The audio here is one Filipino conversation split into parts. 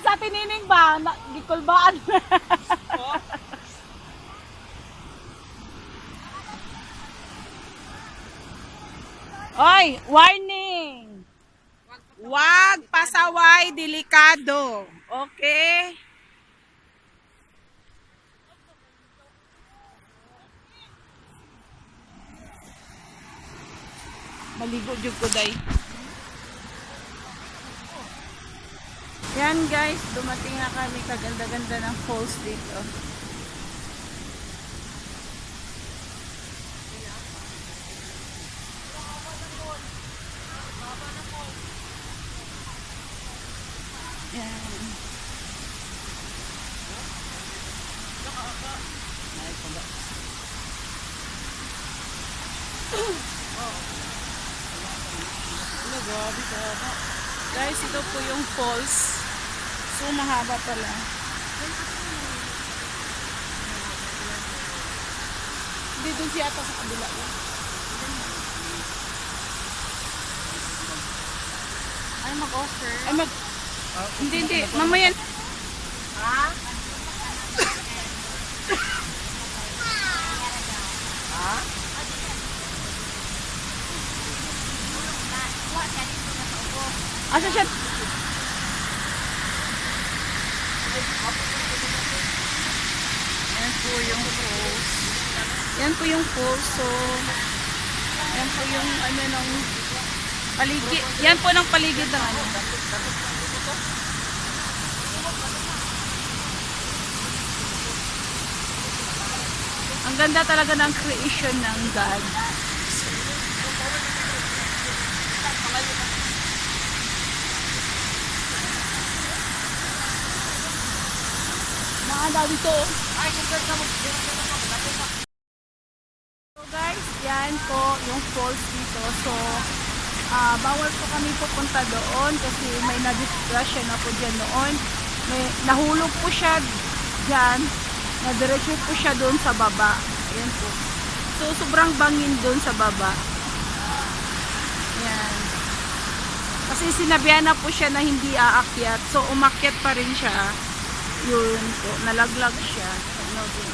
sa tinining ba? Gikulbaan. Oy, warning! Wag pasaway, delikado. Okay? Maligo jud ko day. Yan guys, dumating na kami, kaganda-ganda ng falls dito. Yan. Guys, ito po yung falls. So, mahaba pala. Hindi doon siya ata sa kabila. Ay, mag-offer. Ay, hindi. Mamaya. Ha? Ha? Asa siya? Yan po yung falls. Yan po yung falls. So, yan po yung ano ng paligid. Yan po ng paligid ng ano. Ang ganda talaga ng creation ng God. Nakanda dito. So guys, yan po yung falls dito. So, bawal po kami pupunta doon kasi may na-disgrasya na po dyan noon. May nahulog po siya dyan. Nadiretso po siya doon sa baba. Ayan po. So, sobrang bangin doon sa baba. Ayan. Kasi sinabihan na po siya na hindi aakyat. So, umakyat pa rin siya. Yun po. Nalaglag siya. Ano din.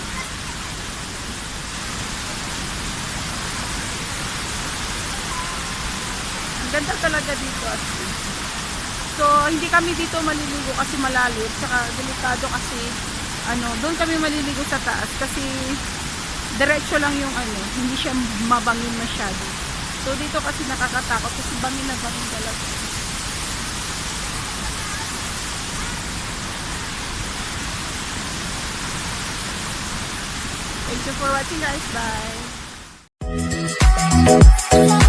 Ang ganda talaga dito. So, hindi kami dito maliligo kasi malalim. Saka delikado kasi doon kami maliligo sa taas kasi diretso lang yung hindi siya mabangin masyado. So dito kasi nakakatakot kasi bangin na bangin talaga. Thank you for watching guys. Bye.